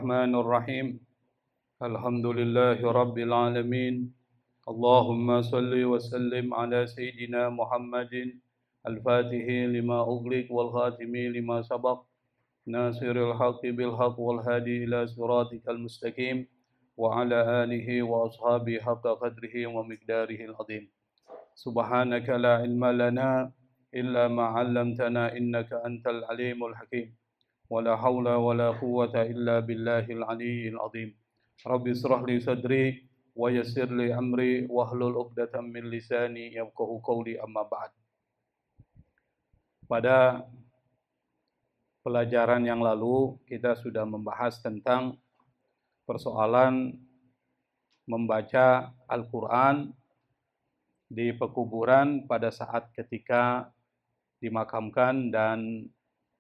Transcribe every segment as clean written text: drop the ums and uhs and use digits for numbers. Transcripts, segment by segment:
الرحمن الرحيم الحمد لله رب العالمين اللهم صل وسلم على سيدنا محمد الفاتح لما أغلق والخاتم لما سبق ناصر الحق بالحق والهادي إلى صراطك المستقيم وعلى آله وأصحابه حق قدره ومقداره العظيم سبحانك لا علم لنا إلا ما علمتنا إنك أنت العليم الحكيم ولا حول ولا قوة إلا بالله العلي العظيم رب اشرح لي صدري ويسر لي أمري واحلل عقدة من لساني يفقهوا قولي أما بعد. Pada pelajaran yang lalu kita sudah membahas tentang persoalan membaca Al-Quran di pekuburan pada saat ketika dimakamkan dan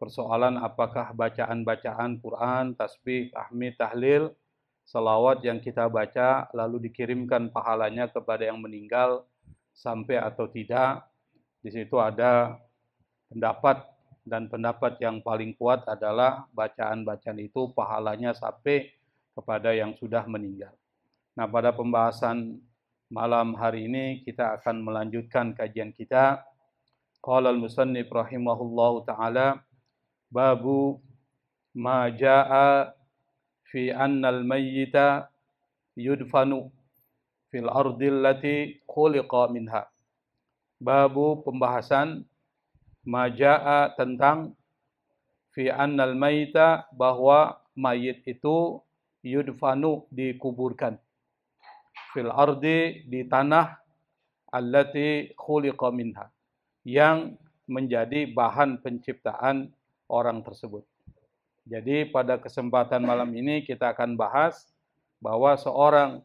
persoalan apakah bacaan-bacaan Quran, tasbih, tahmid, tahlil, salawat yang kita baca lalu dikirimkan pahalanya kepada yang meninggal sampai atau tidak. Di situ ada pendapat dan pendapat yang paling kuat adalah bacaan-bacaan itu pahalanya sampai kepada yang sudah meninggal. Nah, pada pembahasan malam hari ini kita akan melanjutkan kajian kita. Qala al-musannif rahimahullahu ta'ala babu ma jaa fi anna al-mayyita yudfanu fil ardi allati khuliqa minha. Babu pembahasan ma jaa tentang fi anna al-mayyita bahwa mayit itu yudfanu dikuburkan fil ardi di tanah allati khuliqa minha yang menjadi bahan penciptaan orang tersebut. Jadi pada kesempatan malam ini kita akan bahas bahwa seorang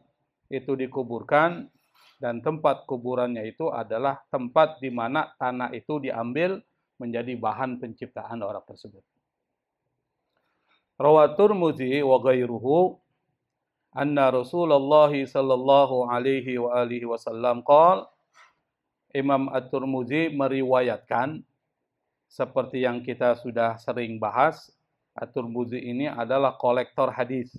itu dikuburkan dan tempat kuburannya itu adalah tempat di mana tanah itu diambil menjadi bahan penciptaan orang tersebut. Rawat Tirmidzi wa ghairuhu anna Rasulullah sallallahu alaihi wa alihi wasallam qala Imam At-Tirmidzi meriwayatkan seperti yang kita sudah sering bahas, At-Tirmidzi ini adalah kolektor hadis.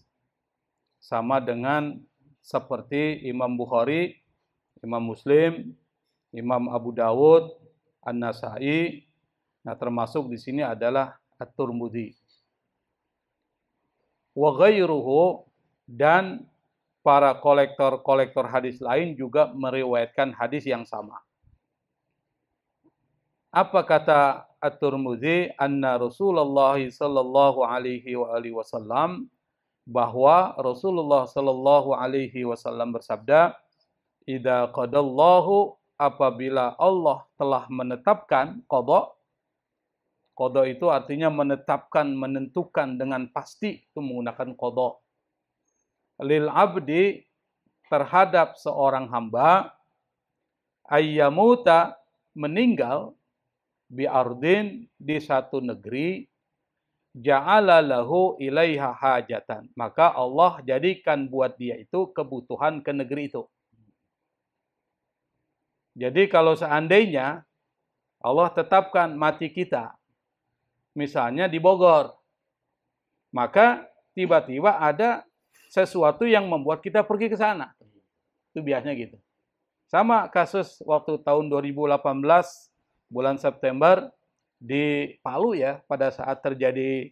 Sama dengan seperti Imam Bukhari, Imam Muslim, Imam Abu Dawud, An-Nasa'i. Nah, termasuk di sini adalah At-Tirmidzi. Wa ghairuhu, dan para kolektor hadis lain juga meriwayatkan hadis yang sama. Apa kata At-Tirmidzi? Anna Rasulullah sallallahu alaihi wa alihi wasallam, bahwa Rasulullah sallallahu alaihi wasallam bersabda, "Idza qadallahu," apabila Allah telah menetapkan qada. Qada itu artinya menetapkan, menentukan dengan pasti, itu menggunakan qada. Lil abdi, terhadap seorang hamba, ayyamuta, meninggal, bi ardin, di satu negeri, ja'ala lahu ilaiha hajatan, maka Allah jadikan buat dia itu kebutuhan ke negeri itu. Jadi kalau seandainya Allah tetapkan mati kita, misalnya di Bogor, maka tiba-tiba ada sesuatu yang membuat kita pergi ke sana. Itu biasanya gitu. Sama kasus waktu tahun 2018 bulan September di Palu ya, pada saat terjadi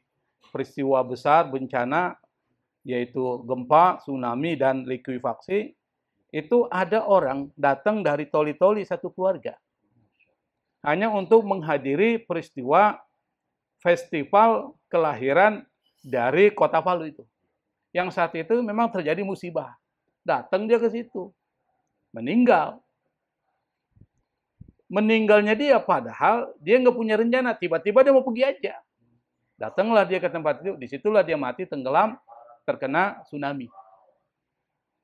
peristiwa besar bencana yaitu gempa, tsunami dan likuifaksi, itu ada orang datang dari toli-toli satu keluarga hanya untuk menghadiri peristiwa festival kelahiran dari kota Palu itu. Yang saat itu memang terjadi musibah. Datang dia ke situ. Meninggal. Meninggalnya dia padahal dia nggak punya rencana. Tiba-tiba dia mau pergi aja. Datanglah dia ke tempat itu. Disitulah dia mati tenggelam terkena tsunami.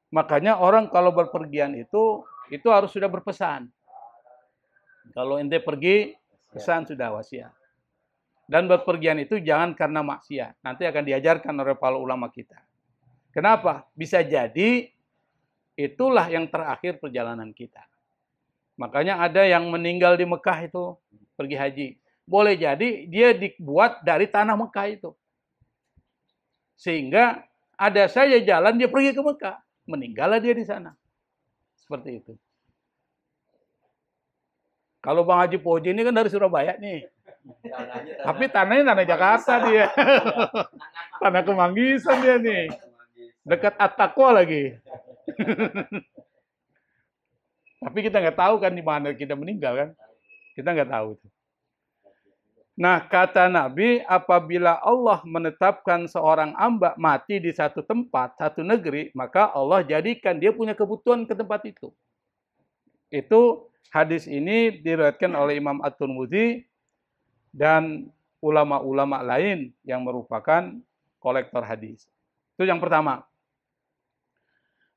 Makanya orang kalau berpergian itu harus sudah berpesan. Kalau ente pergi, pesan sudah wasiat. Dan berpergian itu jangan karena maksiat. Nanti akan diajarkan oleh para ulama kita. Kenapa? Bisa jadi itulah yang terakhir perjalanan kita. Makanya ada yang meninggal di Mekah itu pergi haji. Boleh jadi dia dibuat dari tanah Mekah itu. Sehingga Ada saja jalan dia pergi ke Mekah, meninggallah dia di sana. Seperti itu. Kalau Bang Haji Poji ini kan dari Surabaya nih. Tapi tanahnya tanah Jakarta dia. Tanah Kemanggisan dia nih. Dekat At-Taqwa lagi. Tapi kita nggak tahu kan di mana kita meninggal kan. Kita nggak tahu itu. Nah, kata Nabi, apabila Allah menetapkan seorang hamba mati di satu tempat, satu negeri, maka Allah jadikan dia punya kebutuhan ke tempat itu. Itu hadis ini diriwayatkan oleh Imam At-Tirmidzi dan ulama-ulama lain yang merupakan kolektor hadis. Itu yang pertama.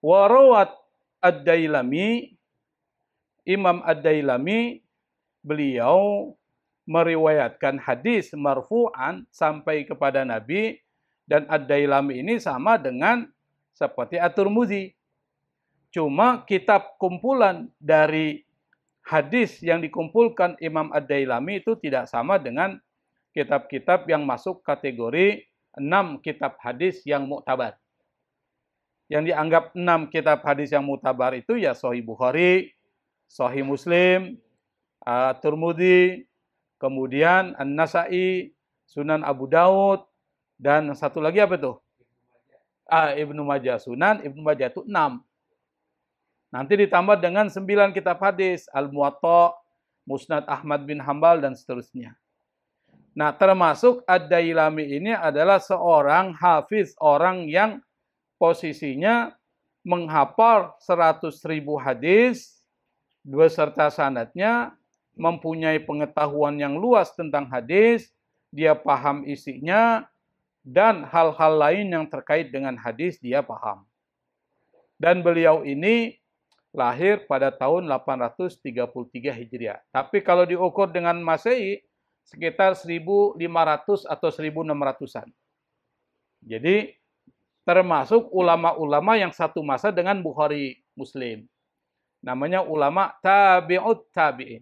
Warawat Ad-Dailami, Imam Ad-Dailami, beliau meriwayatkan hadis marfu'an sampai kepada Nabi, dan Ad-Dailami ini sama dengan seperti At-Tirmidzi. Cuma kitab kumpulan dari hadis yang dikumpulkan Imam Ad-Dailami itu tidak sama dengan kitab-kitab yang masuk kategori 6 kitab hadis yang muktabar. Yang dianggap 6 kitab hadis yang muktabar itu ya Sahih Bukhari, Sahih Muslim, Tirmidzi, kemudian An-Nasa'i, Sunan Abu Daud, dan satu lagi apa tuh? Ibnu Majah. Sunan Ibnu Majah itu 6. Nanti ditambah dengan 9 kitab hadis, Al-Muwatta, Musnad Ahmad bin Hambal, dan seterusnya. Nah, termasuk Ad-Dailami ini adalah seorang hafiz, orang yang posisinya menghafal 100.000 hadis, beserta sanadnya, mempunyai pengetahuan yang luas tentang hadis, dia paham isinya, dan hal-hal lain yang terkait dengan hadis dia paham. Dan beliau ini lahir pada tahun 833 Hijriah. Tapi kalau diukur dengan Masehi, sekitar 1.500 atau 1.600-an. Jadi, termasuk ulama-ulama yang satu masa dengan Bukhari Muslim. Namanya ulama tabi'ut tabi'in.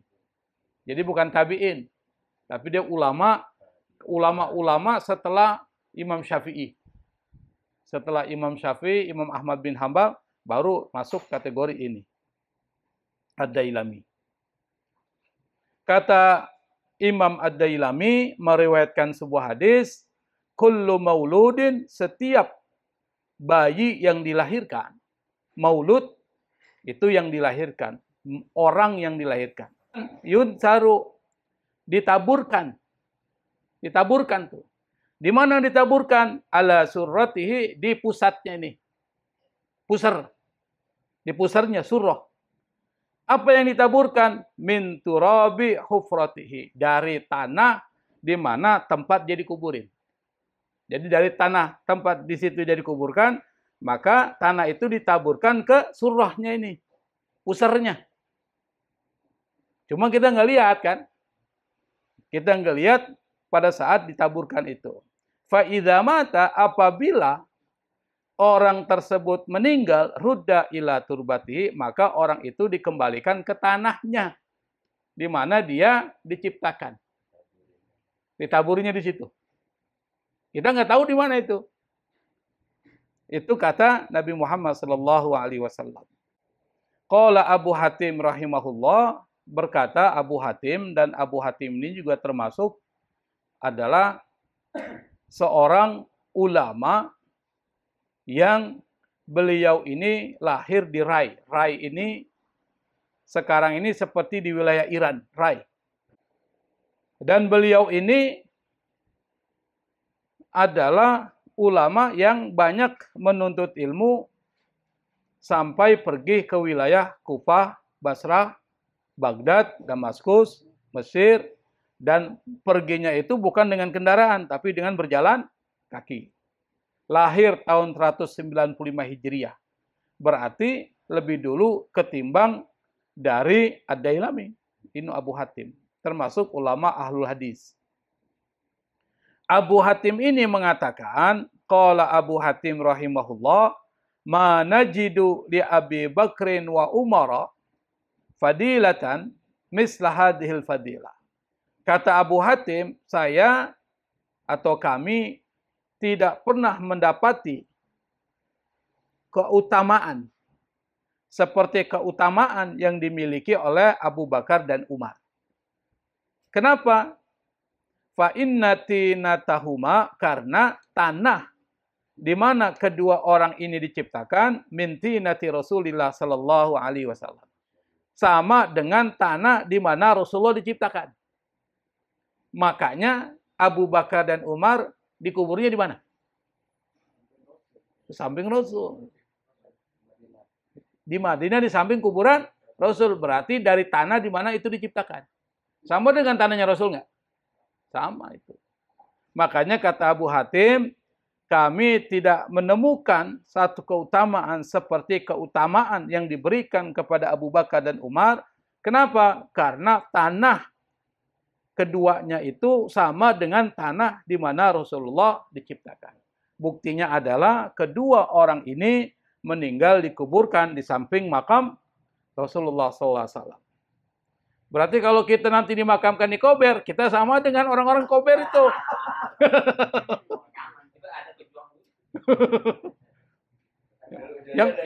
Jadi bukan tabi'in, tapi dia ulama setelah Imam Syafi'i. Setelah Imam Syafi'i, Imam Ahmad bin Hambal baru masuk kategori ini. Ad-Dailami. Kata Imam Ad-Dailami meriwayatkan sebuah hadis, kullu mauludin, setiap bayi yang dilahirkan. Maulud itu yang dilahirkan, orang yang dilahirkan. Yudsaru, ditaburkan tuh. Di mana ditaburkan? Ala surratihi, di pusatnya ini. Pusar. Di pusarnya surah. Apa yang ditaburkan? Min turabi hufratihi, dari tanah di mana tempat dia dikuburin. Jadi dari tanah tempat di situ dia dikuburkan, maka tanah itu ditaburkan ke surahnya ini. Pusarnya. Cuma kita nggak lihat kan? Kita nggak lihat pada saat ditaburkan itu. Fa'idha mata, apabila orang tersebut meninggal, rudda ila turbatihi, maka orang itu dikembalikan ke tanahnya, di mana dia diciptakan. Ditaburnya di situ. Kita nggak tahu di mana itu. Itu kata Nabi Muhammad SAW. Qala Abu Hatim rahimahullah, berkata Abu Hatim, dan Abu Hatim ini juga termasuk adalah seorang ulama yang beliau ini lahir di Rai. Rai ini sekarang ini seperti di wilayah Iran, Rai. Dan beliau ini adalah ulama yang banyak menuntut ilmu sampai pergi ke wilayah Kufah, Basrah, Baghdad, Damaskus, Mesir, dan perginya itu bukan dengan kendaraan, tapi dengan berjalan kaki. Lahir tahun 195 Hijriah. Berarti lebih dulu ketimbang dari Ad-Dailami, Ibnu Abu Hatim, termasuk ulama ahlul hadis. Abu Hatim ini mengatakan, qala Abu Hatim rahimahullah, ma najidu li Abi Bakrin wa Umar fadilatan misla hadhil fadilah. Kata Abu Hatim, saya atau kami tidak pernah mendapati keutamaan seperti keutamaan yang dimiliki oleh Abu Bakar dan Umar. Kenapa? Fa innatinatahuma, karena tanah di mana kedua orang ini diciptakan, mintinati Rasulillah sallallahu alaihi wasallam, sama dengan tanah di mana Rasulullah diciptakan. Makanya Abu Bakar dan Umar dikuburnya di mana? Di samping Rasul. Di Madinah di samping kuburan Rasul, berarti dari tanah di mana itu diciptakan. Sama dengan tanahnya Rasul nggak? Sama itu. Makanya kata Abu Hatim, kami tidak menemukan satu keutamaan seperti keutamaan yang diberikan kepada Abu Bakar dan Umar. Kenapa? Karena tanah keduanya itu sama dengan tanah di mana Rasulullah diciptakan. Buktinya adalah kedua orang ini meninggal dikuburkan di samping makam Rasulullah SAW. Berarti kalau kita nanti dimakamkan di Kober, kita sama dengan orang-orang Kober itu.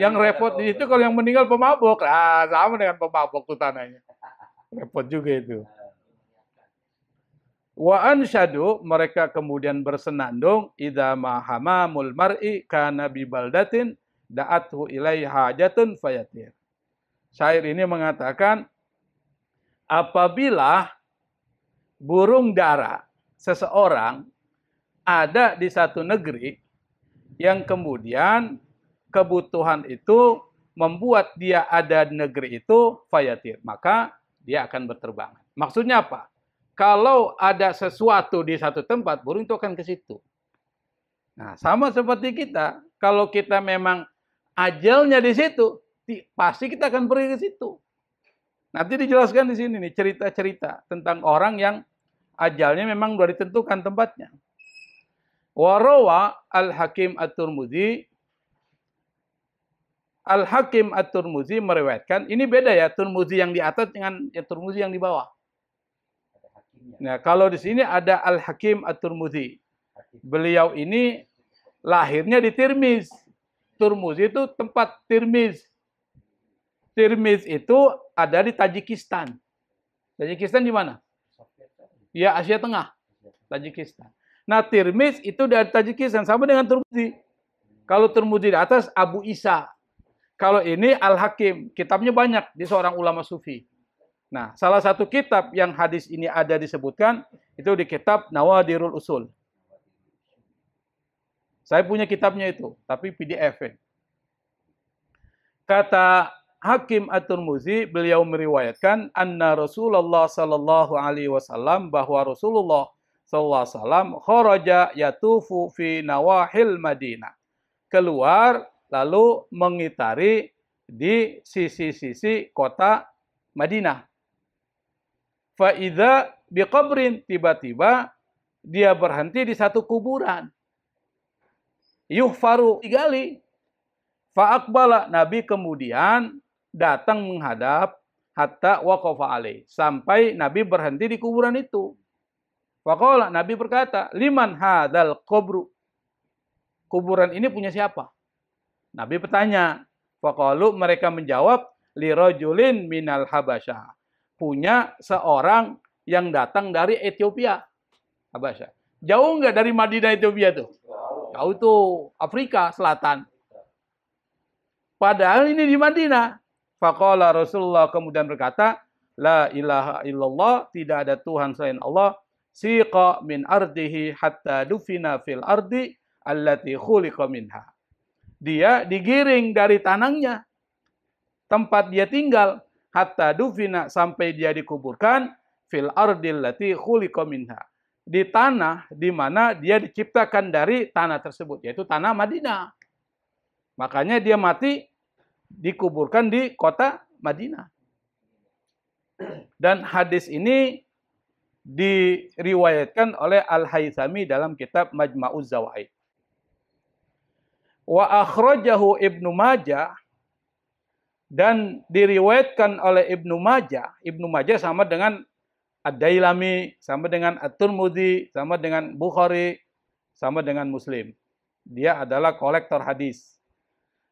yang repot di situ kalau yang meninggal pemabok, sama dengan pemabok tuh tanahnya. Repot juga itu. Wa ansyadu, mereka kemudian bersenandung, idza mahamamul mar'i kana bi baldatin da'athu ilai hajatun fayatir. Syair ini mengatakan, apabila burung dara seseorang ada di satu negeri yang kemudian kebutuhan itu membuat dia ada di negeri itu, fayatir, maka dia akan berterbangan. Maksudnya apa? Kalau ada sesuatu di satu tempat, burung itu akan ke situ. Nah, sama seperti kita. Kalau kita memang ajalnya di situ, pasti kita akan pergi ke situ. Nanti dijelaskan di sini nih cerita-cerita tentang orang yang ajalnya memang sudah ditentukan tempatnya. Warawa Al-Hakim At-Tirmidzi. Al-Hakim At-Tirmidzi meriwayatkan, ini beda ya, Tirmidzi yang di atas dengan Tirmidzi yang di bawah. Nah, kalau di sini ada Al-Hakim At-Tirmidzi. Beliau ini lahirnya di Tirmiz. Tirmidzi itu tempat Tirmiz. Tirmiz itu ada di Tajikistan. Tajikistan di mana? Ya, Asia Tengah. Tajikistan. Nah, Tirmiz itu dari Tajikistan, sama dengan Tirmidzi. Kalau Tirmidzi di atas, Abu Isa. Kalau ini Al-Hakim, kitabnya banyak, dia seorang ulama sufi. Nah, salah satu kitab yang hadis ini ada disebutkan, itu di kitab Nawadirul Usul. Saya punya kitabnya itu, tapi PDF. Kata Hakim At-Tirmidzi, beliau meriwayatkan, anna Rasulullah sallallahu alaihi wasallam, bahwa Rasulullah sallallahu alaihi wasallam kharaja yatufu fi nawahil Madinah. Keluar lalu mengitari di sisi-sisi kota Madinah. Fa idza biqabrin, tiba-tiba dia berhenti di satu kuburan. Yuhfaru, digali. Fa aqbala, Nabi kemudian datang menghadap hatta waqafa alaih, sampai Nabi berhenti di kuburan itu. Faqala, Nabi berkata, liman hadzal qabru? Kuburan ini punya siapa? Nabi bertanya. Faqalu, mereka menjawab, li rajulin minal Habasyah. Punya seorang yang datang dari Ethiopia. Habasyah. Jauh nggak dari Madinah Ethiopia tuh? Jauh tuh, Afrika Selatan. Padahal ini di Madinah. Faqala Rasulullah kemudian berkata, la ilaha illallah, tidak ada Tuhan selain Allah. Siqa min ardihi hatta dufina fil ardi allati khuliqa minha. Dia digiring dari tanahnya, tempat dia tinggal, hatta dufina, sampai dia dikuburkan, fil ardi allati khuliqa minha, di tanah di mana dia diciptakan dari tanah tersebut, yaitu tanah Madinah. Makanya dia mati dikuburkan di kota Madinah. Dan hadis ini diriwayatkan oleh Al-Haythami dalam kitab Majma'uz Zawaid. Wa akhrajahu Ibnu Majah, dan diriwayatkan oleh Ibnu Majah. Ibnu Majah sama dengan Ad-Dailami, sama dengan At-Tirmidzi, sama dengan Bukhari, sama dengan Muslim. Dia adalah kolektor hadis.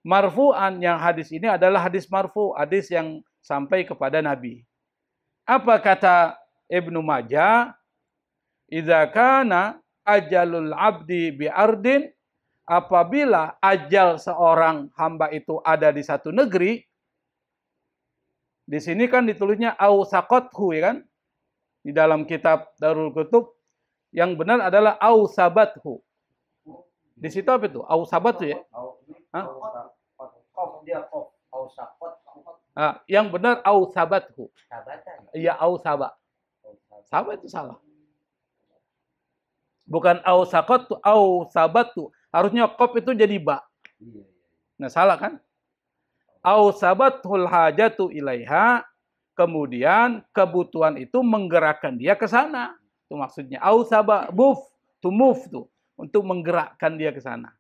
Marfu'an, yang hadis ini adalah hadis marfu, hadis yang sampai kepada Nabi. Apa kata Ibnu Majah? Idza kana ajalul abdi bi ardin, apabila ajal seorang hamba itu ada di satu negeri. Di sini kan ditulisnya au saqathu, ya kan? Di dalam kitab Darul Kutub yang benar adalah au sabathu. Di situ apa itu? Au sabathu, ya? Hah? Yang benar au sabathu. Iya, au sabat. Sabat itu salah. Bukan au saqathu, au sabatu. Harusnya qaf itu jadi ba. Nah, salah kan? Au sabathul hajatu ilaiha, kemudian kebutuhan itu menggerakkan dia ke sana. Itu maksudnya. Au sabah, move, to move tuh, untuk menggerakkan dia ke sana.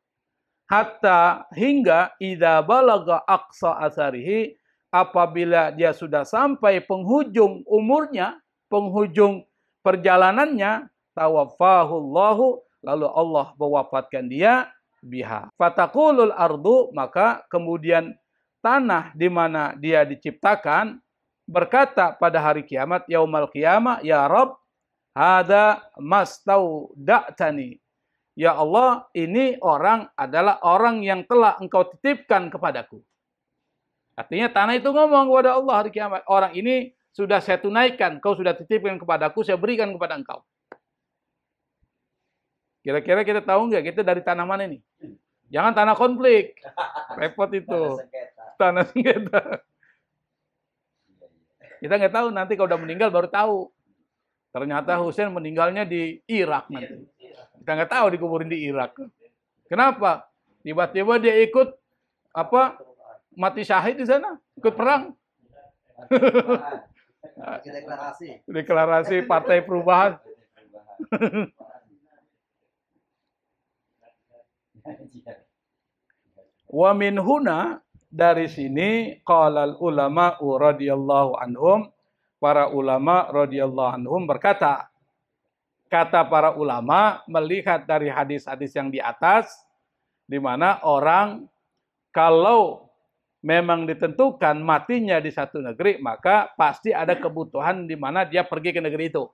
Hatta hingga idza balagha aqsa asarihi, apabila dia sudah sampai penghujung umurnya, penghujung perjalanannya, tawaffahullahu, lalu Allah mewafatkan dia biha. Fataqulul ardu, maka kemudian tanah di mana dia diciptakan berkata pada hari kiamat, yaumal qiyamah, ya Rabb, hada mastauda'tani. Ya Allah, ini orang adalah orang yang telah engkau titipkan kepadaku. Artinya tanah itu ngomong kepada Allah hari kiamat, orang ini sudah saya tunaikan, kau sudah titipkan kepadaku, saya berikan kepada engkau. Kira-kira kita tahu nggak kita dari tanah mana ini? Jangan tanah konflik. Repot itu. Tanah sengketa. Kita nggak tahu, nanti kalau udah meninggal baru tahu. Ternyata Husain meninggalnya di Irak nanti. Kita nggak tahu dikuburin di Irak. Kenapa? Tiba-tiba dia ikut mati syahid di sana, ikut perang. Deklarasi Partai Perubahan. Wa min huna, dari sini qalal ulama radhiyallahu anhum, para ulama radhiyallahu anhum berkata, kata para ulama melihat dari hadis-hadis yang di atas, di mana orang kalau memang ditentukan matinya di satu negeri, maka pasti ada kebutuhan di mana dia pergi ke negeri itu.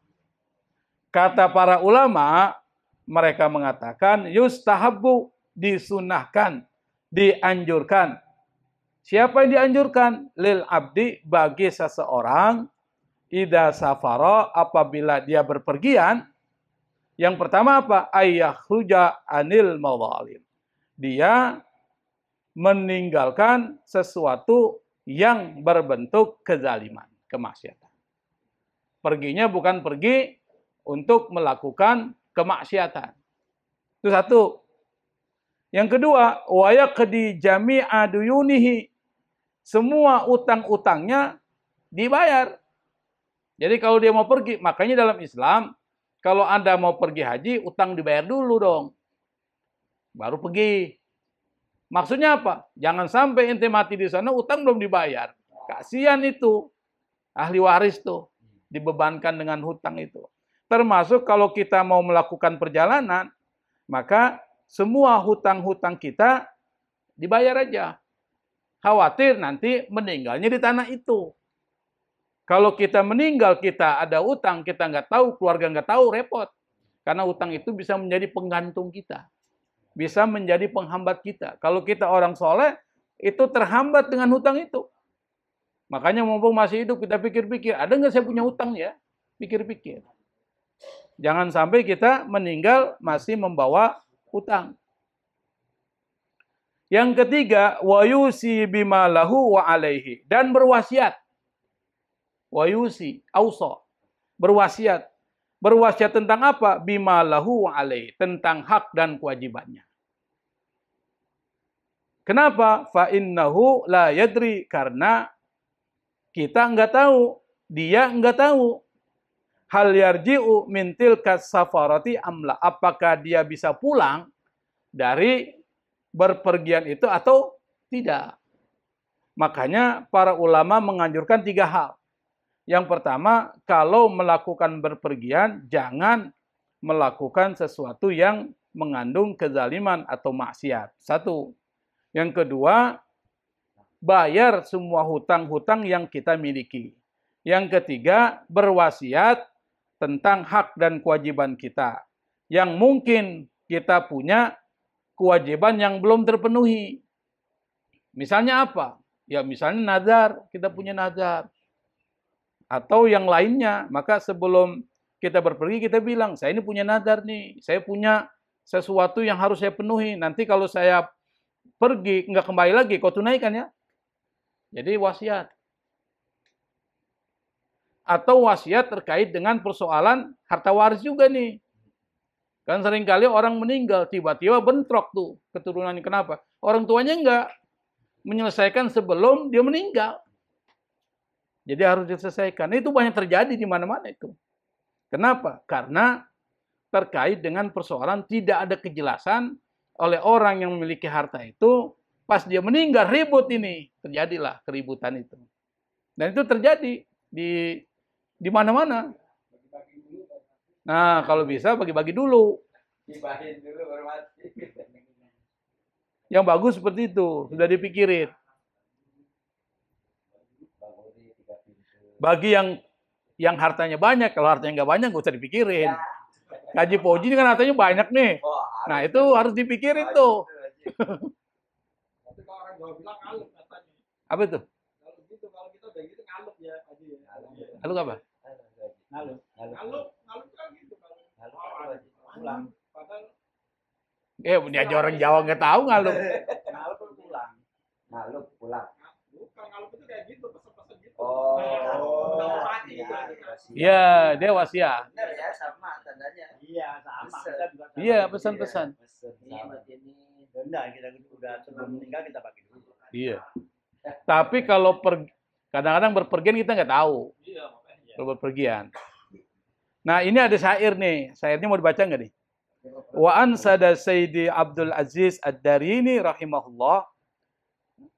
Kata para ulama, mereka mengatakan yustahabbu, disunahkan, dianjurkan. Siapa yang dianjurkan? Lil abdi, bagi seseorang, idza safara, apabila dia berpergian. Yang pertama apa? Ayyakhruja anil madzalim. Dia meninggalkan sesuatu yang berbentuk kezaliman, kemaksiatan. Perginya bukan pergi untuk melakukan kemaksiatan. Itu satu. Yang kedua, wa yaqdi jami'a duyunihi. Semua utang-utangnya dibayar. Jadi kalau dia mau pergi, makanya dalam Islam, kalau Anda mau pergi haji, utang dibayar dulu dong. Baru pergi. Maksudnya apa? Jangan sampai ente mati di sana, utang belum dibayar. Kasihan itu. Ahli waris tuh. Dibebankan dengan hutang itu. Termasuk kalau kita mau melakukan perjalanan, maka semua hutang-hutang kita dibayar aja. Khawatir nanti meninggalnya di tanah itu. Kalau kita meninggal, kita ada utang, kita nggak tahu, keluarga nggak tahu, repot. Karena utang itu bisa menjadi penggantung kita. Bisa menjadi penghambat kita. Kalau kita orang soleh, itu terhambat dengan hutang itu. Makanya mumpung masih hidup, kita pikir-pikir, ada nggak saya punya hutang ya? Pikir-pikir. Jangan sampai kita meninggal masih membawa hutang. Yang ketiga, wa yusi bima lahu wa alaihi, dan berwasiat. Wa yusi, ausa, berwasiat. Berwasiat tentang apa? Bima lahu wa alaihi, tentang hak dan kewajibannya. Kenapa? Fa innahu la yadri, karena kita nggak tahu, dia nggak tahu. Hal yarji'u min tilka safarati amla, apakah dia bisa pulang dari berpergian itu atau tidak. Makanya para ulama menganjurkan 3 hal. Yang pertama, kalau melakukan berpergian, jangan melakukan sesuatu yang mengandung kezaliman atau maksiat. 1. Yang kedua, bayar semua hutang-hutang yang kita miliki. Yang ketiga, berwasiat tentang hak dan kewajiban kita. Yang mungkin kita punya kewajiban yang belum terpenuhi. Misalnya apa? Ya misalnya nazar, kita punya nazar. Atau yang lainnya, maka sebelum kita berpergi kita bilang, saya ini punya nazar nih, saya punya sesuatu yang harus saya penuhi. Nanti kalau saya pergi, nggak kembali lagi, kau tunaikan ya. Jadi wasiat. Atau wasiat terkait dengan persoalan harta waris juga nih. Kan seringkali orang meninggal, tiba-tiba bentrok tuh keturunannya. Kenapa? Orang tuanya nggak menyelesaikan sebelum dia meninggal. Jadi harus diselesaikan. Itu banyak terjadi di mana-mana itu. Kenapa? Karena terkait dengan persoalan tidak ada kejelasan oleh orang yang memiliki harta itu, pas dia meninggal ribut ini, terjadilah keributan itu. Dan itu terjadi di mana-mana. Nah, kalau bisa bagi-bagi dulu. Yang bagus seperti itu, sudah dipikirin. Bagi yang hartanya banyak, kalau hartanya nggak banyak nggak usah dipikirin. Gaji Poji ini kan hartanya banyak nih. Nah itu harus dipikirin tuh. Tapi kalau orang Jawa bilang ngaluk katanya. Apa itu? Kalau gitu, kalau kita udah gitu ngaluk ya, Haji ya. Ngaluk apa? Ngaluk kan gitu kalau pulang. Padahal Ini aja orang Jawa nggak tahu ngaluk. ngaluk pulang. Ngaluk pulang. Bukan ngaluk itu kayak gitu, pesan-pesan gitu. Oh. Iya, dia wasiat. Benar ya, sama tandanya. Iya, sama. Pesan. Kita juga sama. Iya, pesan-pesan. Ini. Enggak, kita udah sebelum meninggal kita bagi dulu. Iya. Tapi kalau kadang-kadang berpergian kita nggak tahu. Iya, makanya. Kalau berpergian. Nah ini ada syair nih. Syairnya mau dibaca nggak nih? Wa ansada Sayyidi Abdul Aziz Ad-Darini rahimahullah.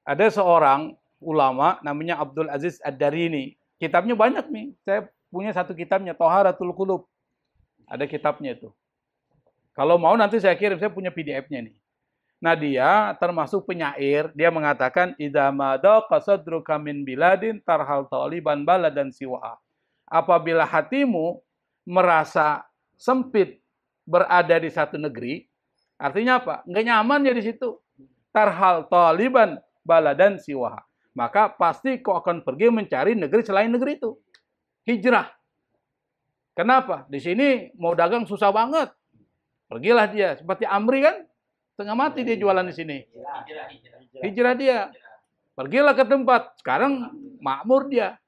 Ada seorang ulama namanya Abdul Aziz Ad-Darini. Kitabnya banyak nih. Saya punya satu kitabnya, Thaharatul Qulub. Ada kitabnya itu. Kalau mau nanti saya kirim, saya punya PDF-nya nih. Nah dia termasuk penyair. Dia mengatakan, idza madaqa sadruka min biladin tarhal taliban baladan siwaha. Apabila hatimu merasa sempit berada di satu negeri, artinya apa? Nggak nyaman ya di situ. Tarhal taliban baladan siwaha. Maka pasti kau akan pergi mencari negeri selain negeri itu. Hijrah. Kenapa? Di sini mau dagang susah banget. Pergilah dia. Seperti Amri kan? Setengah mati dia jualan di sini. Hijrah dia. Pergilah ke tempat. Sekarang makmur dia.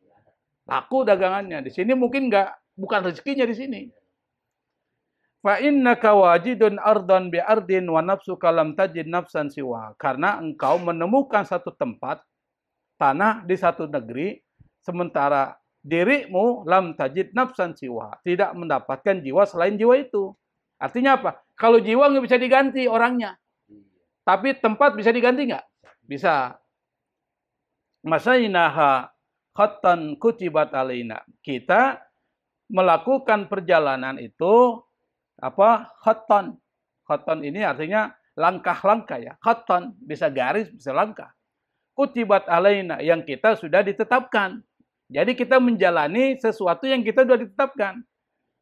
Laku dagangannya. Di sini mungkin bukan rezekinya di sini. Fa innaka wajidun ardan bi ardin wa nafsuka lam tajid nafsan siwa. Karena engkau menemukan satu tempat tanah di satu negeri, sementara dirimu lam tajid nafsan siwa, tidak mendapatkan jiwa selain jiwa itu. Artinya apa? Kalau jiwa nggak bisa diganti orangnya, tapi tempat bisa diganti nggak? Bisa. Masainaha khattan kutibat alaina. Kita melakukan perjalanan itu apa? Khattan. Khattan ini artinya langkah-langkah ya. Khattan bisa garis, bisa langkah. Kutibat alaina, yang kita sudah ditetapkan. Jadi kita menjalani sesuatu yang kita sudah ditetapkan.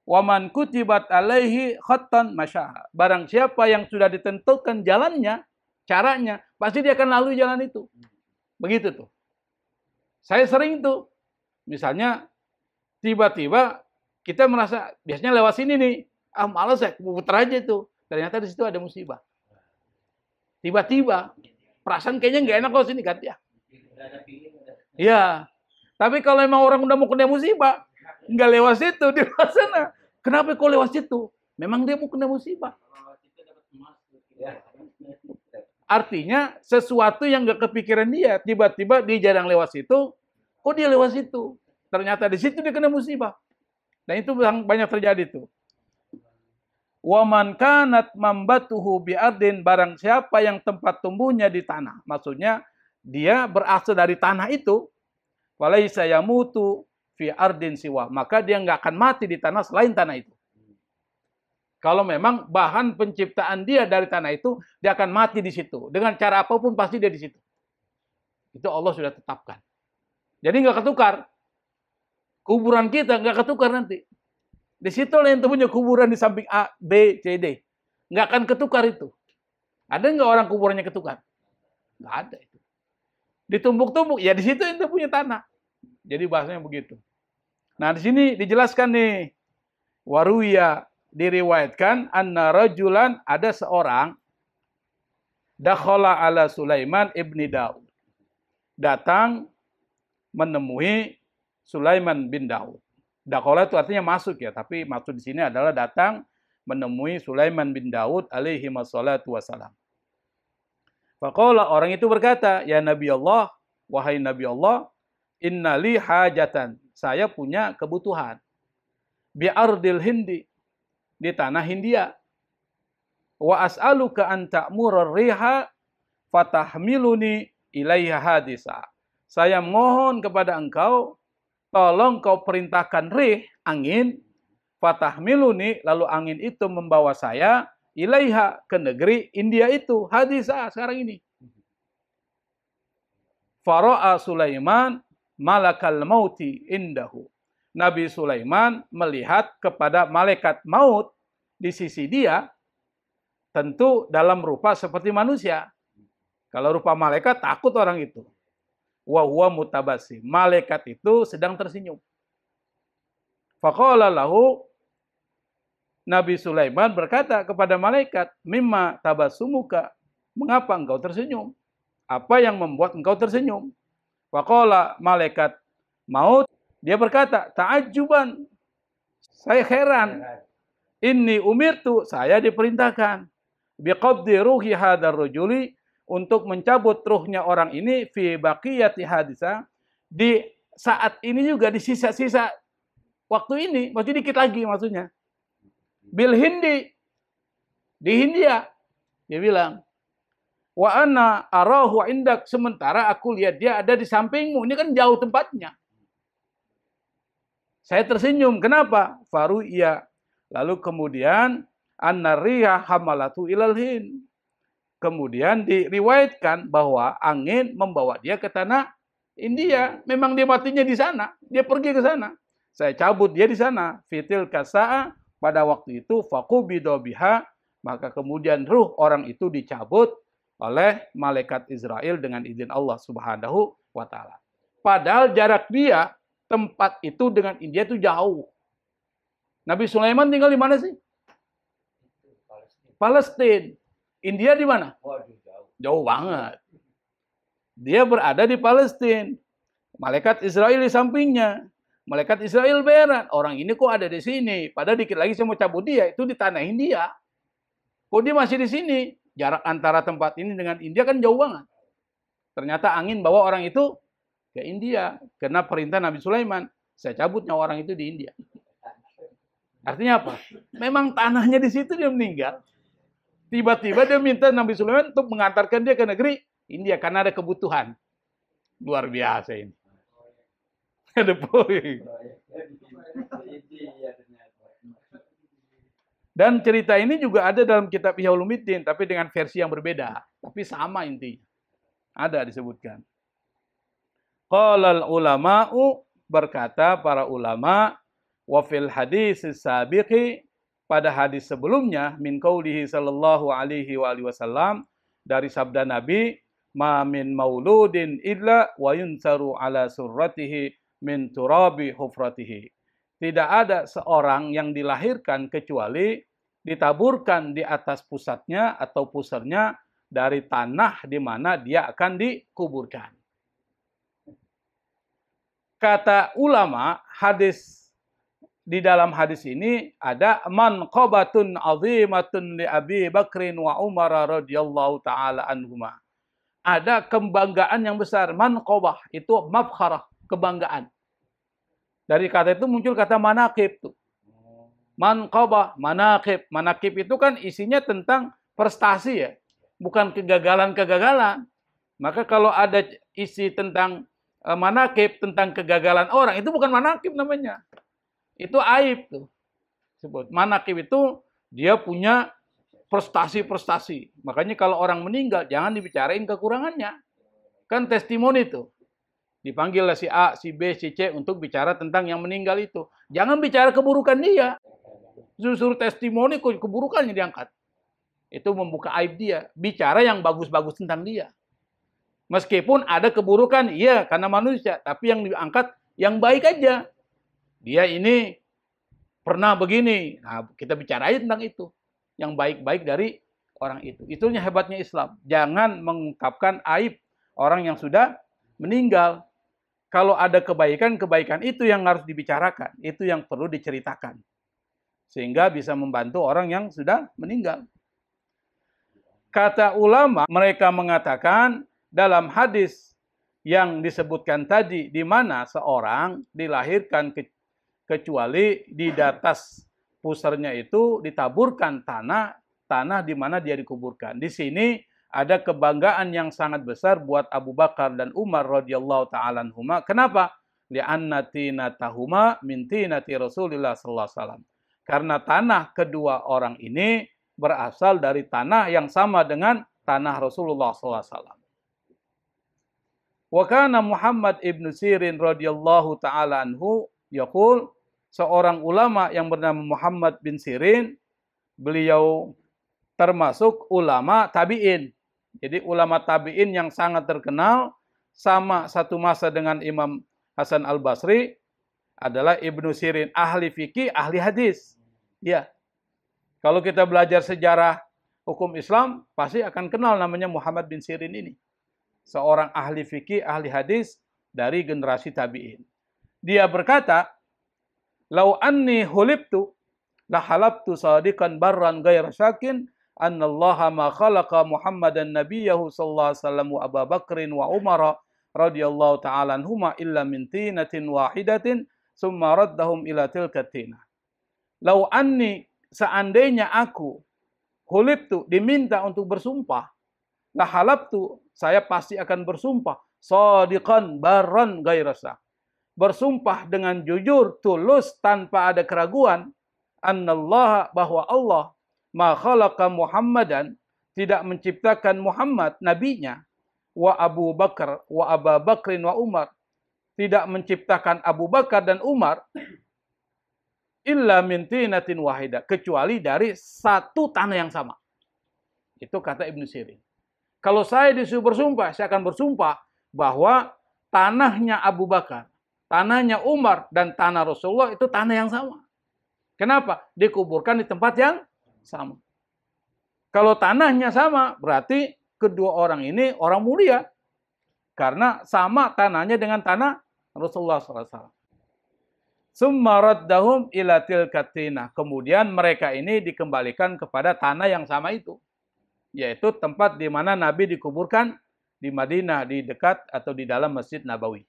Waman kutibat alaihi khattan masya'a. Barang siapa yang sudah ditentukan jalannya, caranya, pasti dia akan lalui jalan itu. Begitu tuh. Saya sering tuh. Misalnya tiba-tiba kita merasa biasanya lewat sini nih. Ah malas ya, putar aja tuh. Ternyata di situ ada musibah. Tiba-tiba perasaan kayaknya nggak enak kalau sini kan ya. Iya. Tapi kalau emang orang udah mau kena musibah, nggak lewat situ, di lewat sana. Kenapa kok lewat situ? Memang dia mau kena musibah. Artinya sesuatu yang nggak kepikiran dia, tiba-tiba dia jarang lewat situ, kok dia lewat situ? Ternyata di situ dia kena musibah. Dan itu banyak terjadi tuh. Waman kanat mambatuhu bi'ardin, barang siapa yang tempat tumbuhnya di tanah. Maksudnya dia berasal dari tanah itu. Walaisa yamutu fi ardin siwa. Maka dia nggak akan mati di tanah selain tanah itu. Kalau memang bahan penciptaan dia dari tanah itu, dia akan mati di situ. Dengan cara apapun pasti dia di situ. Itu Allah sudah tetapkan. Jadi nggak ketukar. Kuburan kita nggak ketukar nanti. Di situ yang punya kuburan di samping A, B, C, D. Nggak akan ketukar itu. Ada nggak orang kuburannya ketukar? Nggak ada itu. Ditumbuk-tumbuk, ya di situ ente punya tanah. Jadi bahasanya begitu. Nah di sini dijelaskan nih. Waruya diriwayatkan anna rajulan, ada seorang dakhala ala Sulaiman ibni Daud. Datang menemui Sulaiman bin Daud. Dakhala itu artinya masuk ya, tapi maksud di sini adalah datang menemui Sulaiman bin Daud alaihi wassalatu wassalam. Faqala, orang itu berkata, ya Nabi Allah, wahai Nabi Allah, innali hajatan, saya punya kebutuhan. Bi ardil Hindi, di tanah Hindia. Wa as'aluka an ta'mura riha fatahmiluni ilaiha hadisa. Saya mohon kepada engkau, tolong kau perintahkan rih, angin, fatahmiluni, lalu angin itu membawa saya ilaiha, ke negeri India itu, hadisa, sekarang ini. Fara'a Sulaiman malakal mauti indahu. Nabi Sulaiman melihat kepada malaikat maut di sisi dia, tentu dalam rupa seperti manusia. Kalau rupa malaikat, takut orang itu. Wa huwa mutabassim. Malaikat itu sedang tersenyum. Faqala lahu, Nabi Sulaiman berkata kepada malaikat, mimma tabassumuka, mengapa engkau tersenyum? Apa yang membuat engkau tersenyum? Faqala, malaikat maut, dia berkata, ta'ajjuban, saya heran. Inni umirtu, saya diperintahkan, biqabdi ruhi hadar rajuli, untuk mencabut ruhnya orang ini fi baqiyati hadisa, di saat ini juga, di sisa-sisa waktu ini, maksudnya dikit lagi maksudnya. Bil Hindi, di Hindia, dia bilang, wa ana arahu indak, sementara aku lihat dia ada di sampingmu, ini kan jauh tempatnya. Saya tersenyum, kenapa? Faru iya, lalu kemudian an-nariha hamalatu ilal Hind. Kemudian diriwayatkan bahwa angin membawa dia ke tanah India. Memang dia matinya di sana. Dia pergi ke sana. Saya cabut dia di sana. Fitil kasa'a, pada waktu itu faqubido biha, maka kemudian ruh orang itu dicabut oleh malaikat Israel dengan izin Allah Subhanahu wa taala. Padahal jarak dia, tempat itu dengan India itu jauh. Nabi Sulaiman tinggal di mana sih? Palestina. India di mana? Jauh banget. Dia berada di Palestina. Malaikat Israel di sampingnya. Malaikat Israel beran. Orang ini kok ada di sini? Padahal dikit lagi saya mau cabut dia. Itu di tanah India. Kok dia masih di sini? Jarak antara tempat ini dengan India kan jauh banget. Ternyata angin bawa orang itu ke India. Karena perintah Nabi Sulaiman. Saya cabut nyawa orang itu di India. Artinya apa? Memang tanahnya di situ dia meninggal. Tiba-tiba dia minta Nabi Sulaiman untuk mengantarkan dia ke negeri India karena ada kebutuhan. Luar biasa ini. Ada poin. Dan cerita ini juga ada dalam kitab Ihya Ulumuddin, tapi dengan versi yang berbeda. Tapi sama intinya. Ada disebutkan. Qalal ulama'u, berkata para ulama, wa fil hadis sabiqi, pada hadis sebelumnya, min qaulihi sallallahu alaihi wasallam, dari sabda Nabi, ma min mauludin illa wa yunsaru ala surratihi min turabi hufratihi. Tidak ada seorang yang dilahirkan kecuali ditaburkan di atas pusatnya atau pusarnya dari tanah di mana dia akan dikuburkan. Kata ulama, di dalam hadis ini ada manqabatun azimatun li Abi Bakrin wa Umar radhiyallahu taala anhuma. Ada kebanggaan yang besar. Manqabah itu mafkharah, kebanggaan. Dari kata itu muncul kata manaqib tuh. Manqabah, manaqib. Manaqib itu kan isinya tentang prestasi ya, bukan kegagalan-kegagalan. Maka kalau ada isi tentang manaqib, tentang kegagalan orang, itu bukan manaqib namanya. Itu aib tuh. Sebut manaqib itu dia punya prestasi-prestasi. Makanya kalau orang meninggal jangan dibicarain kekurangannya. Kan testimoni itu. Dipanggil si A, si B, si C untuk bicara tentang yang meninggal itu. Jangan bicara keburukan dia. Justru testimoni keburukannya diangkat. Itu membuka aib dia. Bicara yang bagus-bagus tentang dia. Meskipun ada keburukan, iya karena manusia. Tapi yang diangkat yang baik aja. Dia ini pernah begini. Nah, kita bicara aja tentang itu. Yang baik-baik dari orang itu. Itunya hebatnya Islam. Jangan mengungkapkan aib orang yang sudah meninggal. Kalau ada kebaikan itu yang harus dibicarakan. Itu yang perlu diceritakan. Sehingga bisa membantu orang yang sudah meninggal. Kata ulama, mereka mengatakan dalam hadis yang disebutkan tadi, di mana seorang dilahirkan kecuali di atas pusarnya itu ditaburkan tanah di mana dia dikuburkan. Di sini ada kebanggaan yang sangat besar buat Abu Bakar dan Umar radhiyallahu taala anhuma. Kenapa? Li'anna tinatahuma min tinati Rasulillah sallallahu alaihi wasallam. Karena tanah kedua orang ini berasal dari tanah yang sama dengan tanah Rasulullah sallallahu alaihi wasallam. Wa kana Muhammad ibn Sirin radhiyallahu taala anhu yaqul, seorang ulama yang bernama Muhammad bin Sirin, beliau termasuk ulama tabi'in. Jadi ulama tabi'in yang sangat terkenal, sama satu masa dengan Imam Hasan al-Basri, adalah Ibnu Sirin, ahli fikih, ahli hadis. Ya. Kalau kita belajar sejarah hukum Islam, pasti akan kenal namanya Muhammad bin Sirin ini. Seorang ahli fikih, ahli hadis dari generasi tabi'in. Dia berkata, "Lau anni hulibtu la halabtu sadiqan barran ghayra syakin annallaha ma khalaqa Muhammadan nabiyahu sallallahu alaihi wasallam wa Abu Bakrin wa Umar radhiyallahu ta'ala anhuma illa min tinatin wahidatin summa raddahum ila tilka tinah." Lau anni, seandainya aku hulibtu, diminta untuk bersumpah, la halabtu, saya pasti akan bersumpah shadiqan barran ghayra syak, bersumpah dengan jujur, tulus, tanpa ada keraguan, annallaha, bahwa Allah ma khalaqa Muhammadan, tidak menciptakan Muhammad nabinya, wa Abu Bakar wa Abu Bakrin wa Umar, tidak menciptakan Abu Bakar dan Umar, illa min tinatin wahidah, kecuali dari satu tanah yang sama. Itu kata Ibnu Sirin. Kalau saya disuruh bersumpah, saya akan bersumpah bahwa tanahnya Abu Bakar, tanahnya Umar, dan tanah Rasulullah itu tanah yang sama. Kenapa? Dikuburkan di tempat yang sama. Kalau tanahnya sama, berarti kedua orang ini orang mulia. Karena sama tanahnya dengan tanah Rasulullah SAW. Summa raddahum ila tilka tinah. Kemudian mereka ini dikembalikan kepada tanah yang sama itu. Yaitu tempat di mana Nabi dikuburkan di Madinah, di dekat atau di dalam Masjid Nabawi.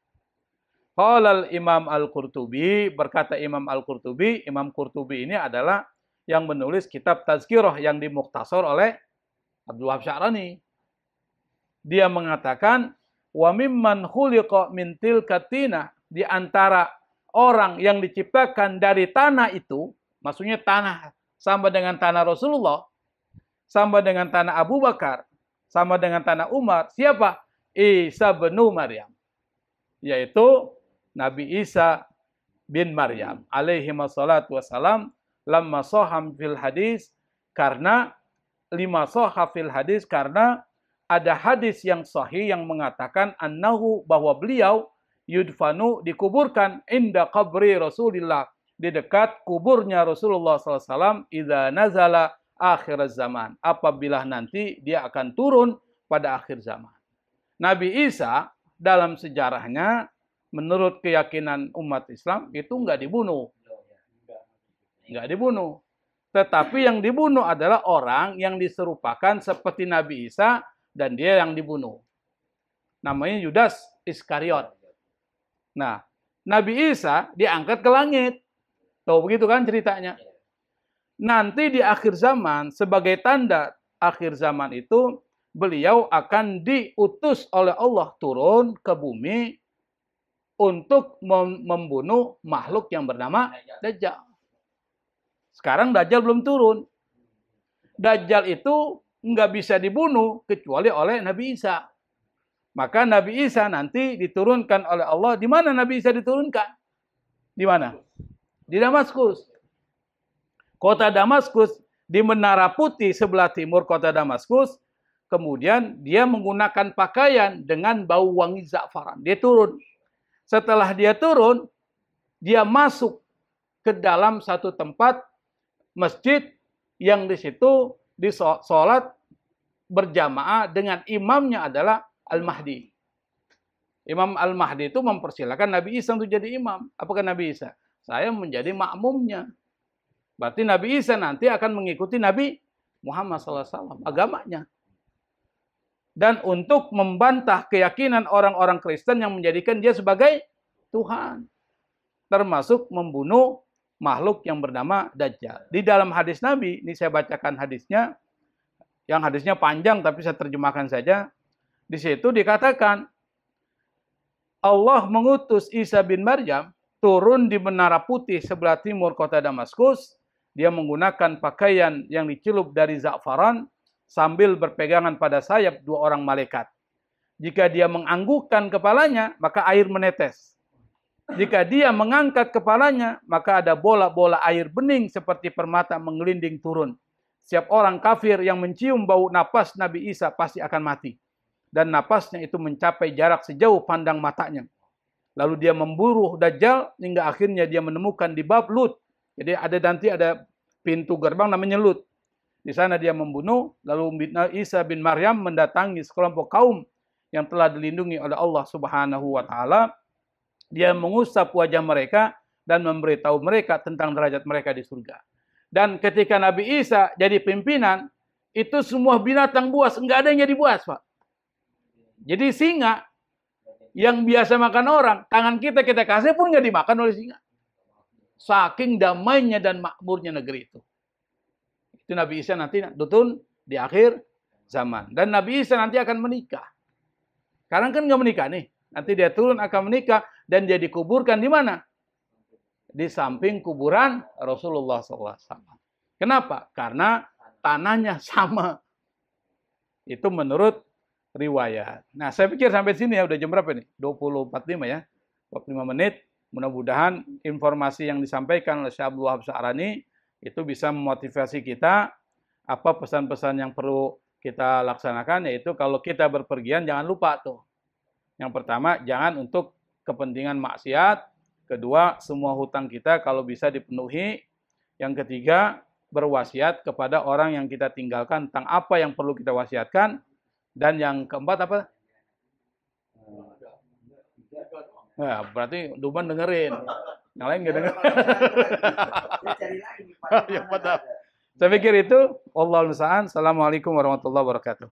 Qala Imam Al-Qurtubi, berkata Imam Al-Qurtubi, Imam Qurtubi ini adalah yang menulis kitab Tazkirah yang dimukhtasar oleh Abdul Wahab Sya'rani. Dia mengatakan, wa mimman khuliqa min tilka tinah, di antara orang yang diciptakan dari tanah itu, maksudnya tanah sama dengan tanah Rasulullah, sama dengan tanah Abu Bakar, sama dengan tanah Umar. Siapa? Isa bin Maryam. Yaitu Nabi Isa bin Maryam. Alaihi wassalatu wassalam. Lamma soham fil hadis. Karena, lima soha fil hadis. Karena ada hadis yang sahih yang mengatakan annahu, bahwa beliau yudfanu, dikuburkan inda qabri Rasulillah, di dekat kuburnya Rasulullah SAW, idza nazala akhir zaman, apabila nanti dia akan turun pada akhir zaman. Nabi Isa dalam sejarahnya, menurut keyakinan umat Islam, itu nggak dibunuh. Nggak dibunuh. Tetapi yang dibunuh adalah orang yang diserupakan seperti Nabi Isa, dan dia yang dibunuh. Namanya Yudas Iskariot. Nah, Nabi Isa diangkat ke langit. Tahu begitu kan ceritanya? Nanti di akhir zaman, sebagai tanda akhir zaman itu, beliau akan diutus oleh Allah turun ke bumi untuk membunuh makhluk yang bernama Dajjal. Sekarang Dajjal belum turun. Dajjal itu nggak bisa dibunuh kecuali oleh Nabi Isa. Maka Nabi Isa nanti diturunkan oleh Allah. Di mana Nabi Isa diturunkan? Di mana? Di Damaskus. Kota Damaskus, di Menara Putih sebelah timur kota Damaskus. Kemudian dia menggunakan pakaian dengan bau wangi za'faran. Dia turun. Setelah dia turun, dia masuk ke dalam satu tempat masjid yang di situ disolat berjamaah dengan imamnya adalah Al-Mahdi. Imam Al-Mahdi itu mempersilahkan Nabi Isa untuk jadi imam. Apakah Nabi Isa? Saya menjadi makmumnya. Berarti Nabi Isa nanti akan mengikuti Nabi Muhammad SAW, agamanya. Dan untuk membantah keyakinan orang-orang Kristen yang menjadikan dia sebagai Tuhan. Termasuk membunuh makhluk yang bernama Dajjal. Di dalam hadis Nabi, ini saya bacakan hadisnya. Yang hadisnya panjang tapi saya terjemahkan saja. Di situ dikatakan, Allah mengutus Isa bin Maryam turun di Menara Putih sebelah timur kota Damaskus. Dia menggunakan pakaian yang dicelup dari za'faran sambil berpegangan pada sayap dua orang malaikat. Jika dia menganggukkan kepalanya, maka air menetes. Jika dia mengangkat kepalanya, maka ada bola-bola air bening seperti permata menggelinding turun. Setiap orang kafir yang mencium bau napas Nabi Isa pasti akan mati. Dan napasnya itu mencapai jarak sejauh pandang matanya. Lalu dia memburu Dajjal hingga akhirnya dia menemukan di bab Lut. Jadi nanti ada pintu gerbang namanya Lut. Di sana dia membunuh, lalu Isa bin Maryam mendatangi sekelompok kaum yang telah dilindungi oleh Allah Subhanahu wa taala. Dia mengusap wajah mereka dan memberitahu mereka tentang derajat mereka di surga. Dan ketika Nabi Isa jadi pimpinan, itu semua binatang buas, enggak ada yang jadi buas, Pak. Jadi singa yang biasa makan orang, tangan kita kasih pun enggak dimakan oleh singa. Saking damainya dan makmurnya negeri itu. Itu Nabi Isa nanti turun di akhir zaman. Dan Nabi Isa nanti akan menikah. Sekarang kan nggak menikah nih. Nanti dia turun akan menikah dan dia dikuburkan di mana? Di samping kuburan Rasulullah SAW. Kenapa? Karena tanahnya sama. Itu menurut riwayat. Nah, saya pikir sampai sini ya, udah jam berapa nih? 20.45 ya. 45 menit. Mudah-mudahan informasi yang disampaikan oleh Syekh Abdul Wahab Sa'rani itu bisa memotivasi kita apa pesan-pesan yang perlu kita laksanakan, yaitu kalau kita berpergian jangan lupa tuh. Yang pertama, jangan untuk kepentingan maksiat. Kedua, semua hutang kita kalau bisa dipenuhi. Yang ketiga, berwasiat kepada orang yang kita tinggalkan tentang apa yang perlu kita wasiatkan. Dan yang keempat apa? Nah, berarti Duban dengerin. Yang lain nggak denger. Ya, saya pikir itu. Wallahu musta'an. Assalamualaikum warahmatullahi wabarakatuh.